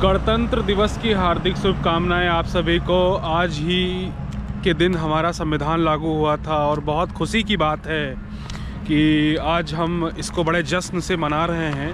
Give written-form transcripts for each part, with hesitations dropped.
गणतंत्र दिवस की हार्दिक शुभकामनाएं आप सभी को। आज ही के दिन हमारा संविधान लागू हुआ था और बहुत खुशी की बात है कि आज हम इसको बड़े जश्न से मना रहे हैं।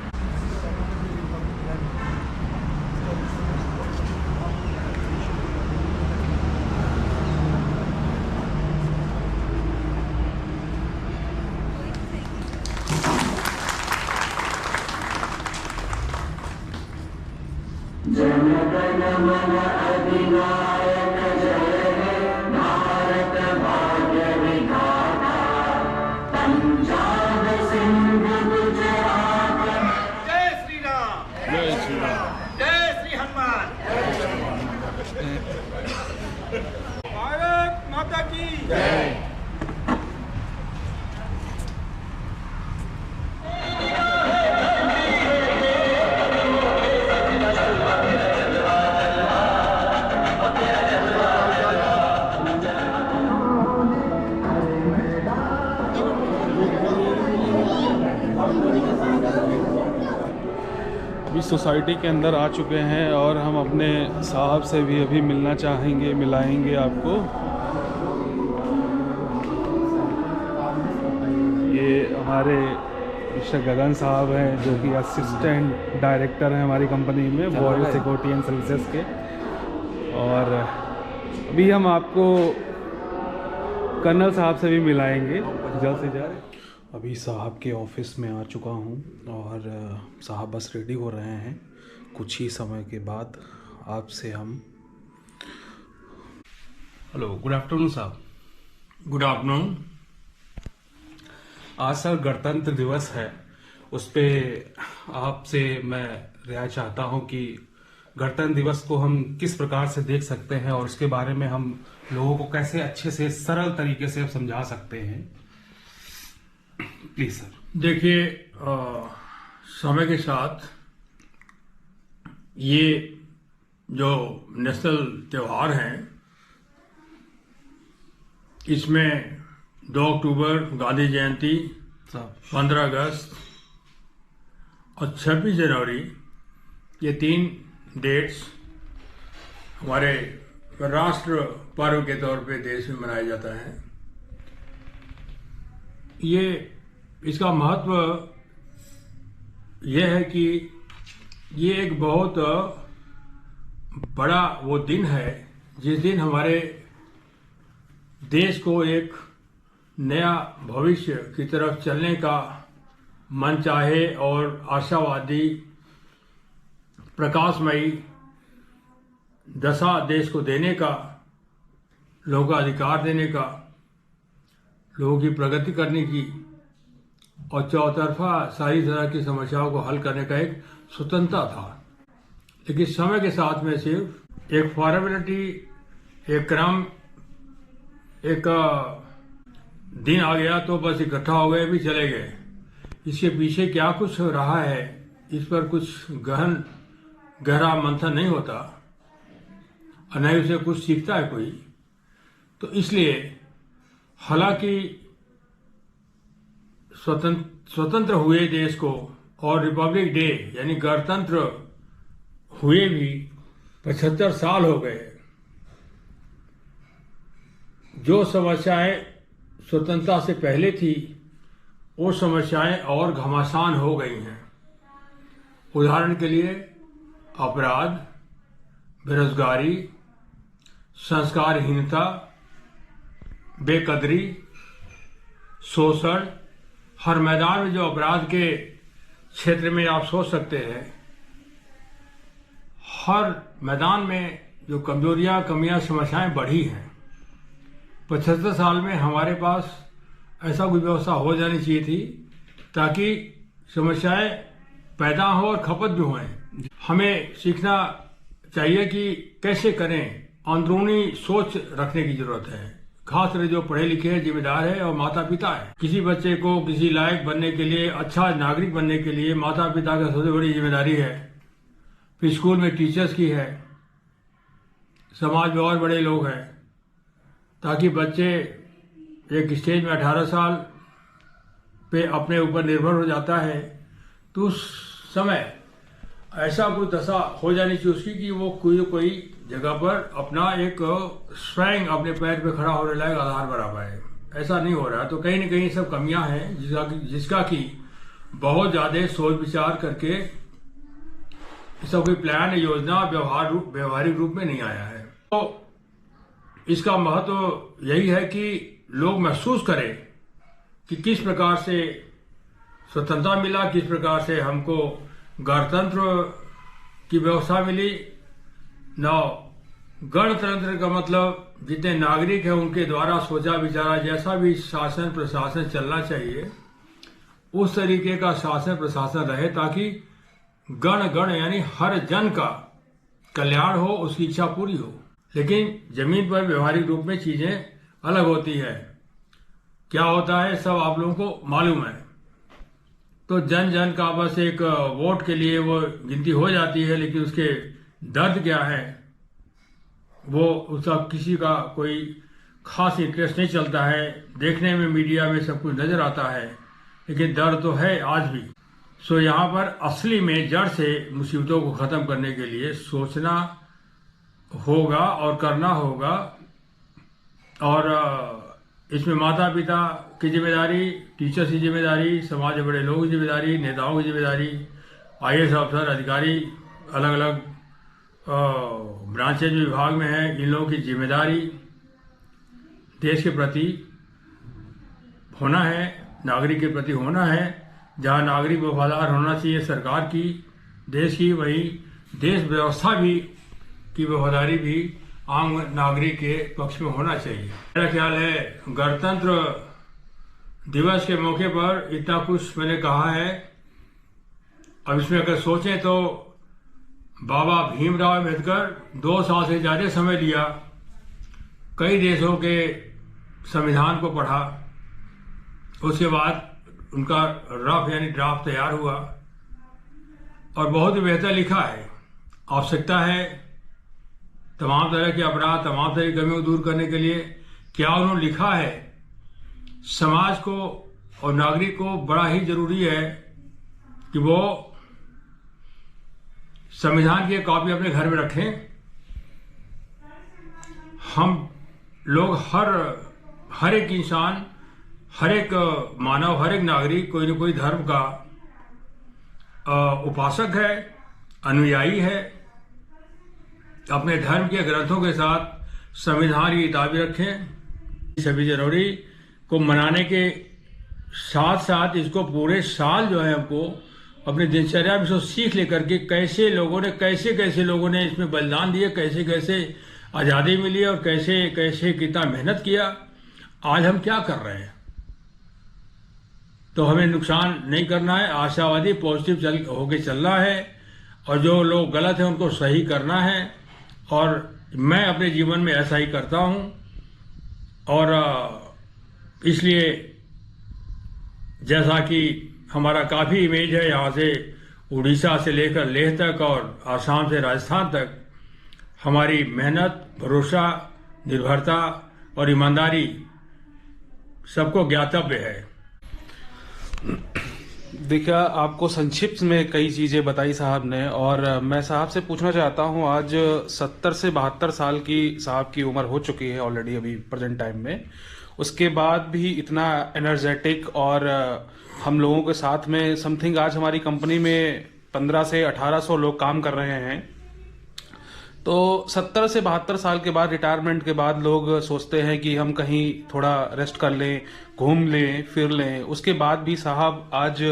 जन गण मन अधिनायक जय हे भारत भाग्य विधाता पंजाब सिंध गुजरात। जय श्री राम, जय श्री राम, जय श्री हनुमान। भारत माता की जय। अभी सोसाइटी के अंदर आ चुके हैं और हम अपने साहब से भी अभी मिलना चाहेंगे, मिलाएंगे आपको। ये हमारे मिस्टर गगन साहब हैं जो कि असिस्टेंट डायरेक्टर हैं हमारी कंपनी में वॉयस सिक्योरिटी एंड सर्विसेज के। और अभी हम आपको कर्नल साहब से भी मिलाएंगे जल्द से जल्द। अभी साहब के ऑफिस में आ चुका हूँ और साहब बस रेडी हो रहे हैं। कुछ ही समय के बाद आपसे हम हेलो, गुड आफ्टरनून साहब। Good afternoon. आज सर गणतंत्र दिवस है, उस पे आपसे मैं राय चाहता हूँ कि गणतंत्र दिवस को हम किस प्रकार से देख सकते हैं और उसके बारे में हम लोगों को कैसे अच्छे से सरल तरीके से समझा सकते हैं, प्लीज सर। देखिए, समय के साथ ये जो नेशनल त्यौहार हैं, इसमें 2 अक्टूबर गांधी जयंती, 15 अगस्त और 26 जनवरी, ये 3 डेट्स हमारे राष्ट्र पर्व के तौर पे देश में मनाया जाता है। इसका महत्व यह है कि ये एक बहुत बड़ा वो दिन है जिस दिन हमारे देश को एक नया भविष्य की तरफ चलने का मनचाहे और आशावादी प्रकाशमयी दशा देश को देने का, लोगों का अधिकार देने का, लोगों की प्रगति करने की और चौतरफा सारी तरह की समस्याओं को हल करने का एक स्वतंत्रता था। लेकिन समय के साथ में सिर्फ एक फॉर्मेलिटी, एक क्रम, एक दिन आ गया तो बस इकट्ठा हो गए भी चले गए। इसके पीछे क्या कुछ रहा है, इस पर कुछ गहरा मंथन नहीं होता और न ही उसे कुछ सीखता है कोई। तो इसलिए हालांकि स्वतंत्र हुए देश को और रिपब्लिक डे यानी गणतंत्र हुए भी 75 साल हो गए, जो समस्याएं स्वतंत्रता से पहले थी वो समस्याएं और घमासान हो गई हैं। उदाहरण के लिए अपराध, बेरोजगारी, संस्कारहीनता, बेकदरी, शोषण, हर मैदान में जो अपराध के क्षेत्र में आप सोच सकते हैं, हर मैदान में जो कमजोरियां, कमियां, समस्याएं बढ़ी हैं। 75 साल में हमारे पास ऐसा कोई व्यवस्था हो जानी चाहिए थी ताकि समस्याएं पैदा हो और खपत भी हों। हमें सीखना चाहिए कि कैसे करें, अंदरूनी सोच रखने की जरूरत है। खासकर जो पढ़े लिखे जिम्मेदार है और माता पिता है। किसी बच्चे को किसी लायक बनने के लिए, अच्छा नागरिक बनने के लिए माता पिता का सबसे बड़ी जिम्मेदारी है। फिर स्कूल में टीचर्स की है, समाज में और बड़े लोग हैं, ताकि बच्चे एक स्टेज में 18 साल पे अपने ऊपर निर्भर हो जाता है तो उस समय ऐसा कोई दशा हो जानी चाहिए उसकी कि वो कोई जगह पर अपना एक स्वयं अपने पैर पे खड़ा होने लायक आधार बना पाए। ऐसा नहीं हो रहा है, तो कहीं ना कहीं सब कमियां हैं जिसका कि बहुत ज्यादा सोच विचार करके इसका कोई प्लान योजना व्यवहारिक रूप में नहीं आया है। तो इसका महत्व यही है कि लोग महसूस करें कि किस प्रकार से स्वतंत्रता मिला, किस प्रकार से हमको गणतंत्र की व्यवस्था मिली। गणतंत्र का मतलब जितने नागरिक हैं उनके द्वारा सोचा विचारा जैसा भी शासन प्रशासन चलना चाहिए उस तरीके का शासन प्रशासन रहे, ताकि गण यानी हर जन का कल्याण हो, उसकी इच्छा पूरी हो। लेकिन जमीन पर व्यवहारिक रूप में चीजें अलग होती है। क्या होता है सब आप लोगों को मालूम है। तो जन जन का बस एक वोट के लिए वो गिनती हो जाती है, लेकिन उसके दर्द क्या है वो उसका किसी का कोई खास इंटरेस्ट नहीं चलता है। देखने में मीडिया में सब कुछ नजर आता है, लेकिन दर्द तो है आज भी। सो यहाँ पर असली में जड़ से मुसीबतों को खत्म करने के लिए सोचना होगा और करना होगा। और इसमें माता पिता की जिम्मेदारी, टीचर्स की जिम्मेदारी, समाज के बड़े लोगों की जिम्मेदारी, नेताओं की जिम्मेदारी, IAS अफसर अधिकारी अलग अलग ब्रांचेज विभाग में हैं, इन लोगों की जिम्मेदारी देश के प्रति होना है, नागरिक के प्रति होना है। जहाँ नागरिक वफादार होना चाहिए सरकार की, देश की, वही देश व्यवस्था भी की वफादारी भी आम नागरिक के पक्ष में होना चाहिए। मेरा ख्याल है गणतंत्र दिवस के मौके पर इतना कुछ मैंने कहा है। अब इसमें अगर सोचें तो बाबा भीमराव अम्बेडकर 2 साल से ज्यादा समय लिया, कई देशों के संविधान को पढ़ा, उसके बाद उनका रफ यानी ड्राफ्ट तैयार हुआ और बहुत ही बेहतर लिखा है। आवश्यकता है तमाम तरह के अपराध, तमाम तरह की कमियों को दूर करने के लिए। क्या उन्होंने लिखा है समाज को और नागरिक को बड़ा ही जरूरी है कि वो संविधान की कॉपी अपने घर में रखें। हम लोग हर एक इंसान, हर एक मानव, हर एक नागरिक कोई न कोई धर्म का उपासक है, अनुयायी है। अपने धर्म के ग्रंथों के साथ संविधान की किताबें रखें। 26 जनवरी को मनाने के साथ साथ इसको पूरे साल जो है हमको अपनी दिनचर्या में इसको सीख लेकर के कैसे लोगों ने इसमें बलिदान दिए, कैसे आज़ादी मिली और कैसे कितना मेहनत किया, आज हम क्या कर रहे हैं। तो हमें नुकसान नहीं करना है, आशावादी पॉजिटिव होके चलना है और जो लोग गलत हैं उनको सही करना है। और मैं अपने जीवन में ऐसा ही करता हूं और इसलिए जैसा कि हमारा काफ़ी इमेज है यहाँ से उड़ीसा से लेकर लेह तक और आसाम से राजस्थान तक, हमारी मेहनत, भरोसा, निर्भरता और ईमानदारी सबको ज्ञातव्य है। देखिए, आपको संक्षिप्त में कई चीज़ें बताई साहब ने, और मैं साहब से पूछना चाहता हूं, आज 70 से 72 साल की साहब की उम्र हो चुकी है ऑलरेडी अभी प्रेजेंट टाइम में, उसके बाद भी इतना एनर्जेटिक और हम लोगों के साथ में समथिंग आज हमारी कंपनी में 1500 से 1800 लोग काम कर रहे हैं। तो 70 से 72 साल के बाद, रिटायरमेंट के बाद लोग सोचते हैं कि हम कहीं थोड़ा रेस्ट कर लें, घूम लें, फिर लें। उसके बाद भी साहब आज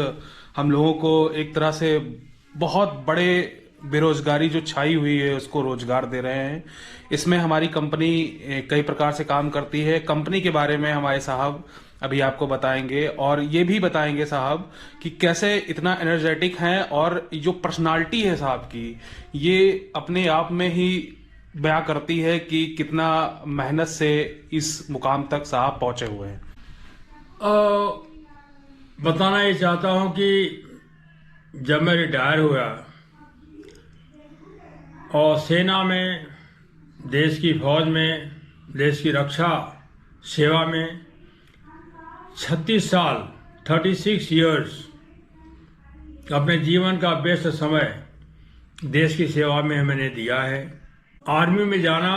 हम लोगों को एक तरह से बहुत बड़े बेरोजगारी जो छाई हुई है उसको रोजगार दे रहे हैं। इसमें हमारी कंपनी कई प्रकार से काम करती है। कंपनी के बारे में हमारे साहब अभी आपको बताएंगे और ये भी बताएंगे साहब कि कैसे इतना एनर्जेटिक हैं, और जो पर्सनालिटी है साहब की, ये अपने आप में ही बयां करती है कि कितना मेहनत से इस मुकाम तक साहब पहुंचे हुए हैं। बताना ये चाहता हूं कि जब मैं रिटायर हुआ और सेना में, देश की फौज में, देश की रक्षा सेवा में 36 साल 36 इयर्स अपने जीवन का बेस्ट समय देश की सेवा में मैंने दिया है। आर्मी में जाना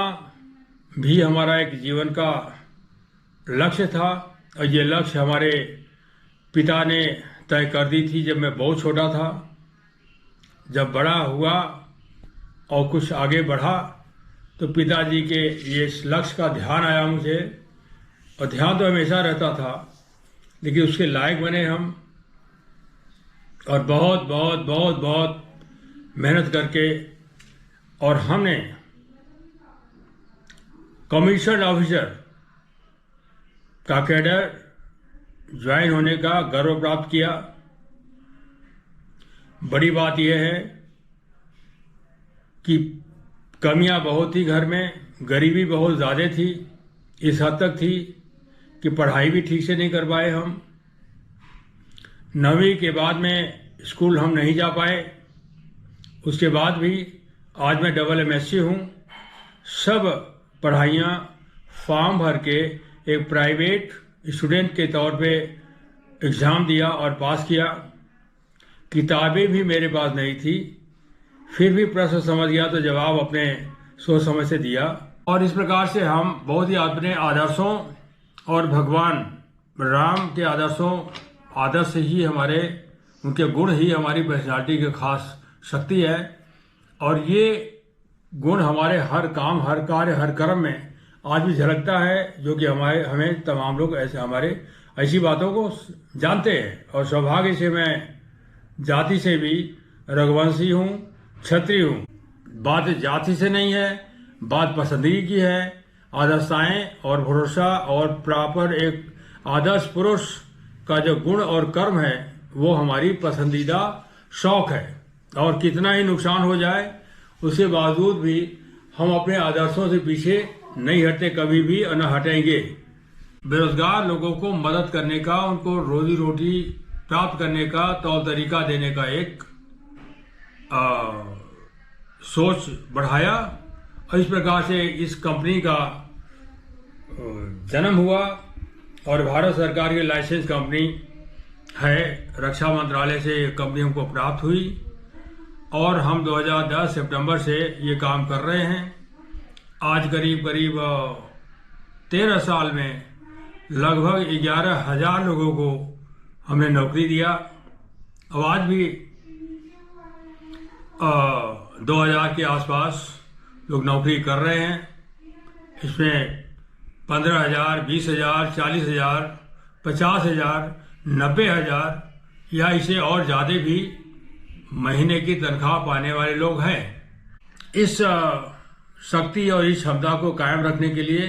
भी हमारा एक जीवन का लक्ष्य था और ये लक्ष्य हमारे पिता ने तय कर दी थी जब मैं बहुत छोटा था। जब बड़ा हुआ और कुछ आगे बढ़ा तो पिताजी के ये लक्ष्य का ध्यान आया मुझे, और ध्यान तो हमेशा रहता था, लेकिन उसके लायक बने हम और बहुत बहुत बहुत बहुत मेहनत करके, और हमने कमीशन्ड ऑफिसर का कैडर ज्वाइन होने का गर्व प्राप्त किया। बड़ी बात यह है कि कमियां बहुत थी घर में, गरीबी बहुत ज़्यादा थी, इस हद तक थी कि पढ़ाई भी ठीक से नहीं कर पाए हम। 9वीं के बाद में स्कूल हम नहीं जा पाए। उसके बाद भी आज मैं MSc हूँ। सब पढ़ाइयाँ फॉर्म भर के एक प्राइवेट स्टूडेंट के तौर पे एग्ज़ाम दिया और पास किया। किताबें भी मेरे पास नहीं थी, फिर भी प्रश्न समझ गया तो जवाब अपने सोच समझ से दिया। और इस प्रकार से हम बहुत ही अपने आदर्शों और भगवान राम के आदर्श ही हमारे, उनके गुण ही हमारी पर्सनालिटी की खास शक्ति है। और ये गुण हमारे हर काम, हर कार्य, हर कर्म में आज भी झलकता है, जो कि हमें तमाम लोग ऐसी बातों को जानते हैं। और सौभाग्य से मैं जाति से भी रघुवंशी हूँ, क्षत्रिय हूँ। बात जाति से नहीं है, बात पसंदगी की है। आदर्शताएं और भरोसा और प्रॉपर एक आदर्श पुरुष का जो गुण और कर्म है वो हमारी पसंदीदा शौक है। और कितना ही नुकसान हो जाए उसके बावजूद भी हम अपने आदर्शों से पीछे नहीं हटते कभी भी, और न हटेंगे। बेरोजगार लोगों को मदद करने का, उनको रोजी रोटी प्राप्त करने का तौर तरीका देने का एक सोच बढ़ाया, और इस प्रकार से इस कंपनी का जन्म हुआ। और भारत सरकार की लाइसेंस कंपनी है, रक्षा मंत्रालय से ये कंपनी हमको प्राप्त हुई और हम 2010 सितंबर से ये काम कर रहे हैं। आज करीब 13 साल में लगभग 11,000 लोगों को हमने नौकरी दिया। अब आज भी 2000 के आसपास लोग नौकरी कर रहे हैं। इसमें 15,000, 20,000, 40,000, 50,000, 90,000 या इसे और ज़्यादा भी महीने की तनख्वाह पाने वाले लोग हैं। इस शक्ति और इस क्षमता को कायम रखने के लिए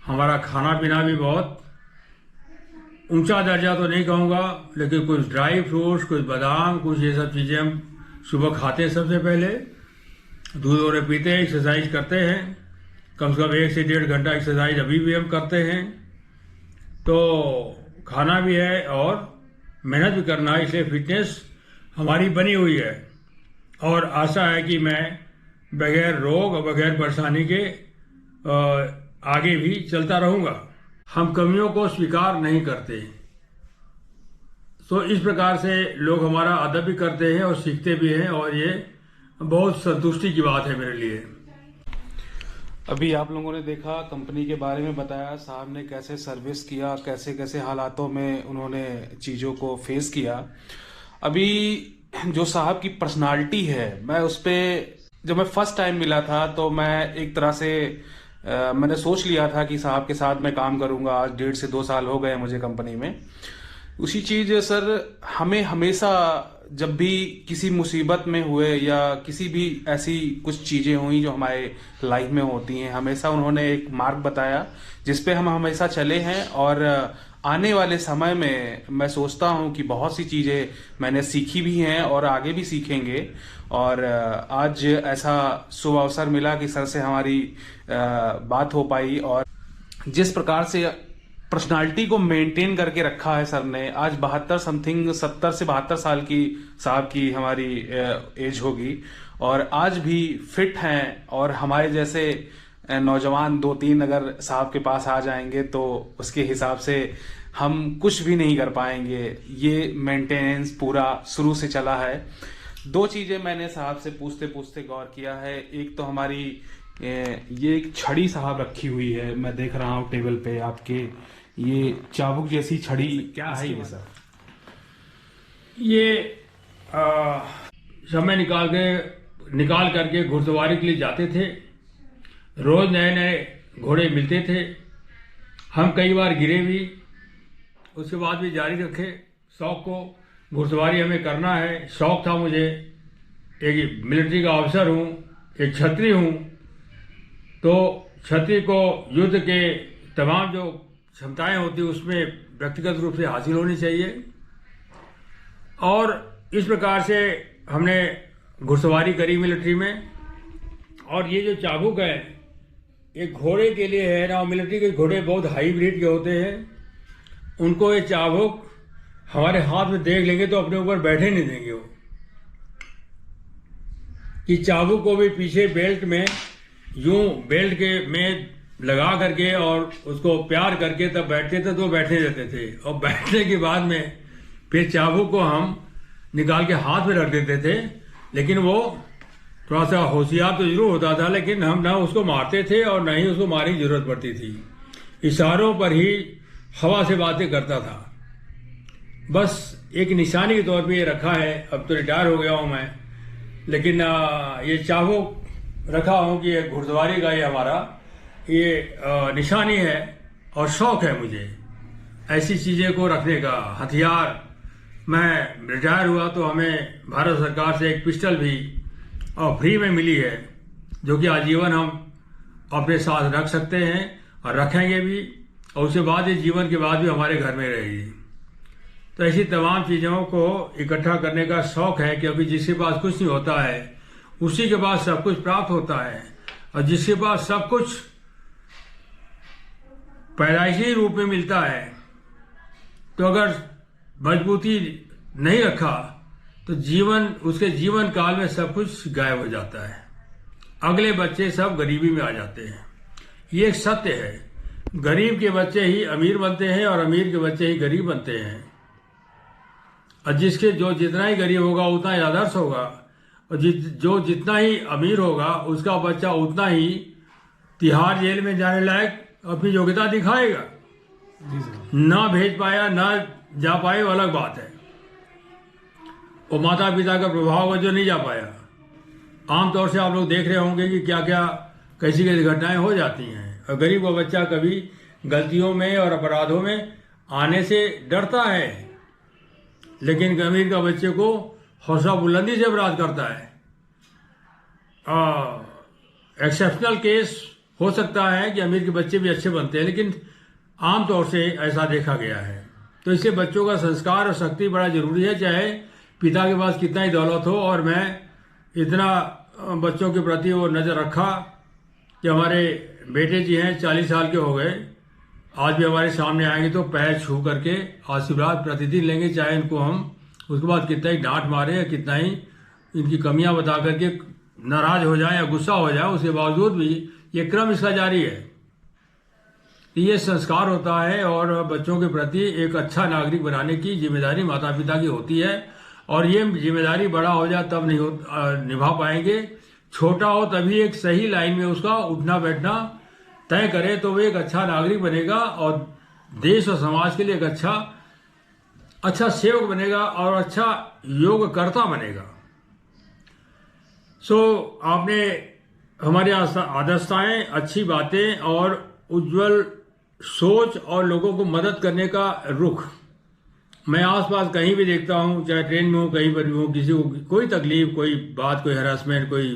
हमारा खाना पीना भी बहुत ऊंचा दर्जा तो नहीं कहूँगा, लेकिन कुछ ड्राई फ्रूट्स, कुछ बादाम, कुछ ये सब चीज़ें हम सुबह खाते हैं। सबसे पहले दूध और पीते हैं, एक्सरसाइज करते हैं, कम से कम 1 से 1.5 घंटा एक्सरसाइज अभी भी हम करते हैं। तो खाना भी है और मेहनत भी करना है, इसलिए फिटनेस हमारी बनी हुई है। और आशा है कि मैं बगैर रोग और बगैर परेशानी के आगे भी चलता रहूँगा। हम कमियों को स्वीकार नहीं करते, तो इस प्रकार से लोग हमारा अदब भी करते हैं और सीखते भी हैं, और ये बहुत संतुष्टि की बात है मेरे लिए। अभी आप लोगों ने देखा, कंपनी के बारे में बताया, साहब ने कैसे सर्विस किया, कैसे कैसे हालातों में उन्होंने चीज़ों को फेस किया। अभी जो साहब की पर्सनालिटी है, मैं उस पर जब मैं फर्स्ट टाइम मिला था तो मैं एक तरह से मैंने सोच लिया था कि साहब के साथ मैं काम करूंगा। आज 1.5 से 2 साल हो गए मुझे कंपनी में। उसी चीज़ सर, हमें हमेशा जब भी किसी मुसीबत में हुए या किसी भी ऐसी कुछ चीज़ें हुई जो हमारे लाइफ में होती हैं, हमेशा उन्होंने एक मार्ग बताया जिस पे हम हमेशा चले हैं। और आने वाले समय में मैं सोचता हूं कि बहुत सी चीज़ें मैंने सीखी भी हैं और आगे भी सीखेंगे। और आज ऐसा शुभ अवसर मिला कि सर से हमारी बात हो पाई, और जिस प्रकार से पर्सनालिटी को मेंटेन करके रखा है सर ने। आज 72 समथिंग 70 से 72 साल की साहब की हमारी एज होगी, और आज भी फिट हैं। और हमारे जैसे नौजवान 2-3 अगर साहब के पास आ जाएंगे तो उसके हिसाब से हम कुछ भी नहीं कर पाएंगे। ये मेंटेनेंस पूरा शुरू से चला है। दो चीज़ें मैंने साहब से पूछते पूछते गौर किया है। एक तो हमारी ये एक छड़ी साहब रखी हुई है, मैं देख रहा हूँ टेबल पे आपके, ये चाबुक जैसी छड़ी क्या है ये सर? ये समय निकाल करके घुड़सवारी के लिए जाते थे। रोज नए नए घोड़े मिलते थे। हम कई बार गिरे भी, उसके बाद भी जारी रखे शौक को। घुड़सवारी हमें करना है, शौक था मुझे। एक मिलिट्री का ऑफिसर हूँ, एक छत्री हूँ, तो छत्री को युद्ध के तमाम जो क्षमताएं होती उसमें व्यक्तिगत रूप से हासिल होनी चाहिए। और इस प्रकार से हमने घुड़सवारी करी मिलिट्री में। और ये जो चाबुक है एक घोड़े के लिए है ना, मिलिट्री के घोड़े बहुत हाई ब्रीड के होते हैं, उनको ये चाबुक हमारे हाथ में देख लेंगे तो अपने ऊपर बैठे नहीं देंगे वो। कि चाबुक को भी पीछे बेल्ट में यूं बेल्ट के में लगा करके और उसको प्यार करके तब बैठते थे, तो बैठने देते थे। और बैठने के बाद में फिर चाबुक को हम निकाल के हाथ में रख देते थे। लेकिन वो थोड़ा सा होशियार तो जरूर होता था, लेकिन हम ना उसको मारते थे और ना ही उसको मारने की जरूरत पड़ती थी। इशारों पर ही हवा से बातें करता था। बस एक निशानी के तौर पे ये रखा है। अब तो रिटायर हो गया हूं मैं, लेकिन ये चाबुक रखा हूं कि घुड़सवारी का ये हमारा ये निशानी है और शौक है मुझे ऐसी चीजें को रखने का। हथियार, मैं रिटायर हुआ तो हमें भारत सरकार से एक पिस्टल भी और फ्री में मिली है, जो कि आजीवन हम अपने साथ रख सकते हैं और रखेंगे भी, और उसके बाद ये जीवन के बाद भी हमारे घर में रहेगी। तो ऐसी तमाम चीज़ों को इकट्ठा करने का शौक है, क्योंकि जिसके पास कुछ नहीं होता है उसी के पास सब कुछ प्राप्त होता है। और जिसके पास सब कुछ पैदाइशी रूप में मिलता है, तो अगर मजबूती नहीं रखा तो उसके जीवन काल में सब कुछ गायब हो जाता है। अगले बच्चे सब गरीबी में आ जाते हैं। ये एक सत्य है। गरीब के बच्चे ही अमीर बनते हैं और अमीर के बच्चे ही गरीब बनते हैं। और जो जितना ही गरीब होगा उतना ही आदर्श होगा, और जो जितना ही अमीर होगा उसका बच्चा उतना ही तिहाड़ जेल में जाने लायक अपनी योग्यता दिखाएगा। ना भेज पाया ना जा पाए वो अलग बात है। वो माता पिता का प्रभाव जो नहीं जा पाया। आमतौर से आप लोग देख रहे होंगे कि क्या क्या कैसी कैसी घटनाएं हो जाती हैं। और गरीब का बच्चा कभी गलतियों में और अपराधों में आने से डरता है, लेकिन अमीर का बच्चे को हौसला बुलंदी से अपराध करता है। एक्सेप्शनल केस हो सकता है कि अमीर के बच्चे भी अच्छे बनते हैं, लेकिन आमतौर से ऐसा देखा गया है। तो इससे बच्चों का संस्कार और शक्ति बड़ा जरूरी है, चाहे पिता के पास कितना ही दौलत हो। और मैं इतना बच्चों के प्रति वो नज़र रखा कि हमारे बेटे जी हैं 40 साल के हो गए, आज भी हमारे सामने आएंगे तो पैर छू करके आशीर्वाद प्रतिदिन लेंगे, चाहे इनको हम उसके बाद कितना ही डांट मारे या कितना ही इनकी कमियां बता करके नाराज हो जाए या गुस्सा हो जाए, उसके बावजूद भी ये क्रम इसका जारी है। ये संस्कार होता है और बच्चों के प्रति एक अच्छा नागरिक बनाने की जिम्मेदारी माता पिता की होती है। और ये जिम्मेदारी बड़ा हो जाए तब नहीं निभा पाएंगे। छोटा हो तभी एक सही लाइन में उसका उठना बैठना तय करे तो वो एक अच्छा नागरिक बनेगा और देश और समाज के लिए एक अच्छा सेवक बनेगा और अच्छा योगकर्ता बनेगा। आपने हमारी आदर्शताएं, अच्छी बातें और उज्जवल सोच और लोगों को मदद करने का रुख मैं आसपास कहीं भी देखता हूं, चाहे ट्रेन में हूं, कहीं पर भी हूं, किसी को कोई तकलीफ, कोई बात, कोई हरासमेंट, कोई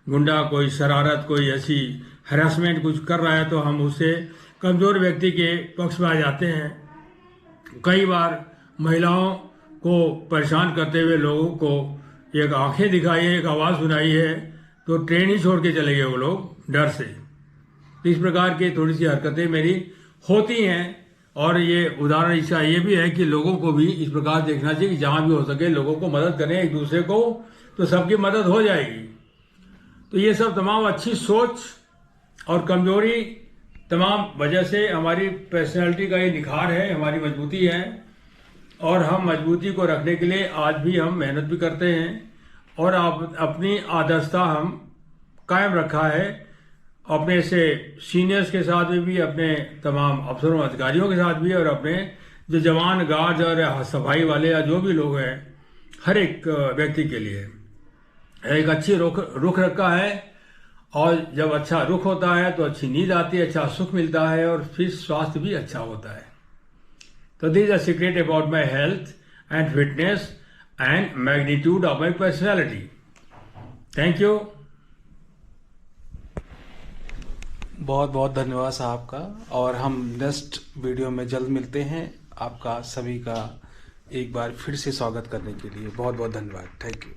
गुंडा, कोई शरारत, कोई ऐसी हरासमेंट कुछ कर रहा है तो हम उससे कमजोर व्यक्ति के पक्ष में आ जाते हैं। कई बार महिलाओं को परेशान करते हुए लोगों को एक आंखें दिखाई है, एक आवाज़ सुनाई है तो ट्रेन ही छोड़ के चले गए वो लोग डर से। इस प्रकार की थोड़ी सी हरकतें मेरी होती हैं। और ये उदाहरण इसका ये भी है कि लोगों को भी इस प्रकार देखना चाहिए कि जहां भी हो सके लोगों को मदद करें एक दूसरे को, तो सबकी मदद हो जाएगी। तो ये सब तमाम अच्छी सोच और कमजोरी तमाम वजह से हमारी पर्सनैलिटी का ये निखार है, हमारी मजबूती है। और हम मजबूती को रखने के लिए आज भी हम मेहनत भी करते हैं और अपनी आदर्शता हम कायम रखा है, अपने से सीनियर्स के साथ में भी, अपने तमाम अफसरों अधिकारियों के साथ भी, और अपने जो जवान गार्ड और सफाई वाले या जो भी लोग हैं, हर एक व्यक्ति के लिए एक अच्छी रुख रखा है। और जब अच्छा रुख होता है तो अच्छी नींद आती है, अच्छा सुख मिलता है, और फिर स्वास्थ्य भी अच्छा होता है। तो this is a secret about my health and fitness and magnitude of my personality. Thank you. बहुत बहुत धन्यवाद साहब का, और हम नेक्स्ट वीडियो में जल्द मिलते हैं। आपका सभी का एक बार फिर से स्वागत करने के लिए बहुत बहुत धन्यवाद। Thank you.